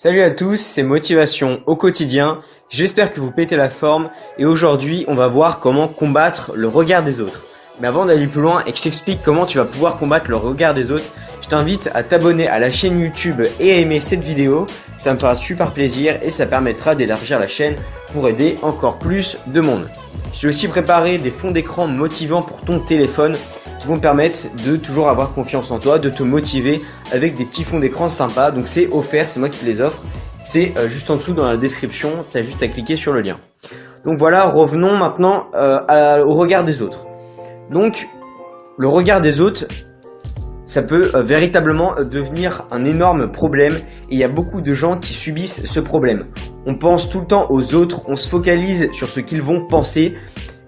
Salut à tous, c'est Motivation au quotidien. J'espère que vous pétez la forme et aujourd'hui on va voir comment combattre le regard des autres. Mais avant d'aller plus loin et que je t'explique comment tu vas pouvoir combattre le regard des autres, je t'invite à t'abonner à la chaîne YouTube et à aimer cette vidéo. Ça me fera super plaisir et ça permettra d'élargir la chaîne pour aider encore plus de monde. J'ai aussi préparé des fonds d'écran motivants pour ton téléphone qui vont te permettre de toujours avoir confiance en toi, de te motiver avec des petits fonds d'écran sympas. Donc c'est offert, c'est moi qui te les offre. C'est juste en dessous dans la description, tu as juste à cliquer sur le lien. Donc voilà, revenons maintenant au regard des autres. Donc le regard des autres, ça peut véritablement devenir un énorme problème et il y a beaucoup de gens qui subissent ce problème. On pense tout le temps aux autres, on se focalise sur ce qu'ils vont penser.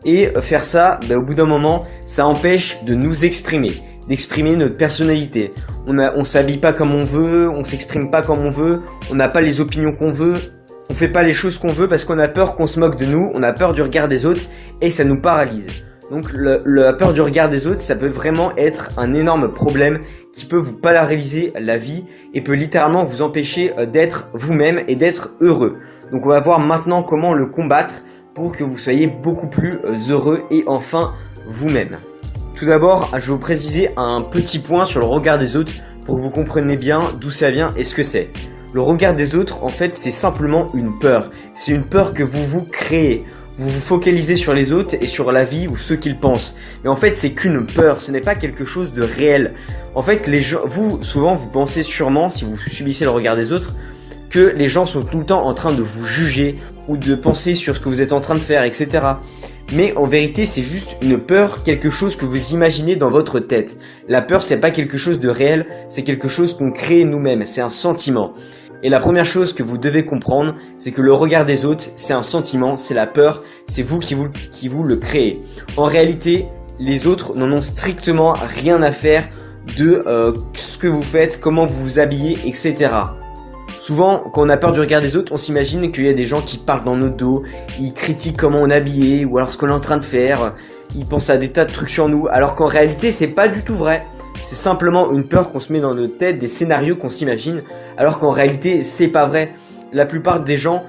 Et faire ça, au bout d'un moment, ça empêche de nous exprimer, d'exprimer notre personnalité. On s'habille pas comme on veut, on s'exprime pas comme on veut, on n'a pas les opinions qu'on veut, on fait pas les choses qu'on veut parce qu'on a peur qu'on se moque de nous, on a peur du regard des autres et ça nous paralyse. Donc la peur du regard des autres, ça peut vraiment être un énorme problème qui peut vous paralyser la vie et peut littéralement vous empêcher d'être vous-même et d'être heureux. Donc on va voir maintenant comment le combattre pour que vous soyez beaucoup plus heureux et enfin vous-même. Tout d'abord, je vais vous préciser un petit point sur le regard des autres pour que vous compreniez bien d'où ça vient et ce que c'est. Le regard des autres, en fait, c'est simplement une peur. C'est une peur que vous vous créez. Vous vous focalisez sur les autres et sur la vie ou ce qu'ils pensent. Mais en fait, c'est qu'une peur, ce n'est pas quelque chose de réel. En fait, les gens, souvent, vous pensez sûrement, si vous subissez le regard des autres, que les gens sont tout le temps en train de vous juger ou de penser sur ce que vous êtes en train de faire, etc. Mais en vérité, c'est juste une peur, quelque chose que vous imaginez dans votre tête. La peur, c'est pas quelque chose de réel, c'est quelque chose qu'on crée nous-mêmes, c'est un sentiment. Et la première chose que vous devez comprendre, c'est que le regard des autres, c'est un sentiment, c'est la peur, c'est vous qui vous le créez. En réalité, les autres n'en ont strictement rien à faire de ce que vous faites, comment vous vous habillez, etc. Souvent, quand on a peur du regard des autres, on s'imagine qu'il y a des gens qui parlent dans notre dos, ils critiquent comment on est habillé ou alors ce qu'on est en train de faire, ils pensent à des tas de trucs sur nous, alors qu'en réalité, c'est pas du tout vrai. C'est simplement une peur qu'on se met dans notre tête, des scénarios qu'on s'imagine, alors qu'en réalité, c'est pas vrai. La plupart des gens,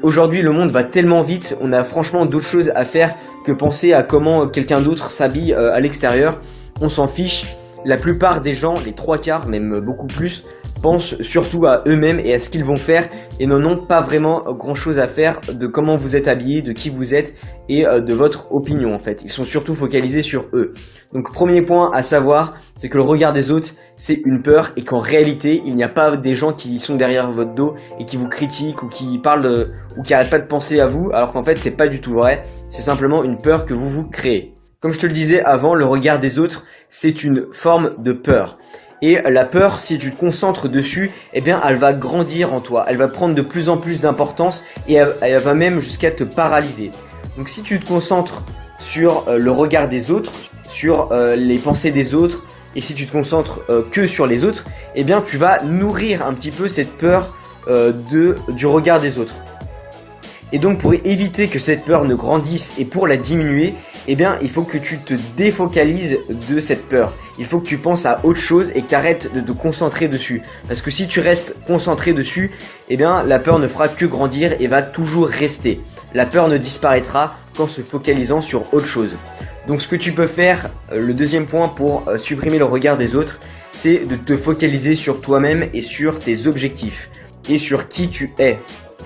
aujourd'hui, le monde va tellement vite, on a franchement d'autres choses à faire que penser à comment quelqu'un d'autre s'habille à l'extérieur. On s'en fiche. La plupart des gens, les 3/4, même beaucoup plus, pensent surtout à eux-mêmes et à ce qu'ils vont faire et n'en ont pas vraiment grand chose à faire de comment vous êtes habillé, de qui vous êtes et de votre opinion en fait. Ils sont surtout focalisés sur eux. Donc premier point à savoir, c'est que le regard des autres, c'est une peur et qu'en réalité, il n'y a pas des gens qui sont derrière votre dos et qui vous critiquent ou qui parlent ou qui arrêtent pas de penser à vous alors qu'en fait, c'est pas du tout vrai. C'est simplement une peur que vous vous créez. Comme je te le disais avant, le regard des autres, c'est une forme de peur. Et la peur, si tu te concentres dessus, eh bien, elle va grandir en toi. Elle va prendre de plus en plus d'importance et elle va même jusqu'à te paralyser. Donc, si tu te concentres sur le regard des autres, sur les pensées des autres, et si tu te concentres que sur les autres, eh bien, tu vas nourrir un petit peu cette peur du regard des autres. Et donc, pour éviter que cette peur ne grandisse et pour la diminuer, eh bien, il faut que tu te défocalises de cette peur. Il faut que tu penses à autre chose et que tu arrêtes de te concentrer dessus. Parce que si tu restes concentré dessus, eh bien, la peur ne fera que grandir et va toujours rester. La peur ne disparaîtra qu'en se focalisant sur autre chose. Donc, ce que tu peux faire, le deuxième point pour supprimer le regard des autres, c'est de te focaliser sur toi-même et sur tes objectifs et sur qui tu es.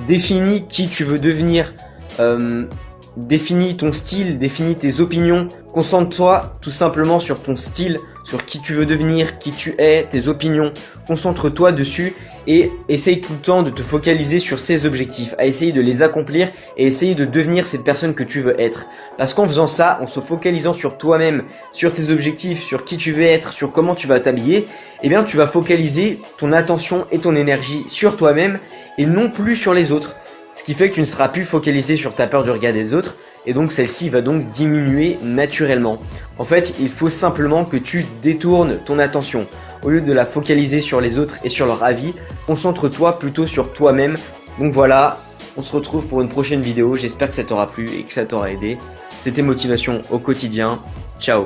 Définis qui tu veux devenir. Définis ton style, définis tes opinions, concentre-toi tout simplement sur ton style, sur qui tu veux devenir, qui tu es, tes opinions, concentre-toi dessus et essaye tout le temps de te focaliser sur ces objectifs, à essayer de les accomplir et essayer de devenir cette personne que tu veux être. Parce qu'en faisant ça, en se focalisant sur toi-même, sur tes objectifs, sur qui tu veux être, sur comment tu vas t'habiller, eh bien tu vas focaliser ton attention et ton énergie sur toi-même et non plus sur les autres. Ce qui fait que tu ne seras plus focalisé sur ta peur du regard des autres et donc celle-ci va donc diminuer naturellement. En fait, il faut simplement que tu détournes ton attention. Au lieu de la focaliser sur les autres et sur leur avis, concentre-toi plutôt sur toi-même. Donc voilà, on se retrouve pour une prochaine vidéo. J'espère que ça t'aura plu et que ça t'aura aidé. C'était Motivation au quotidien. Ciao.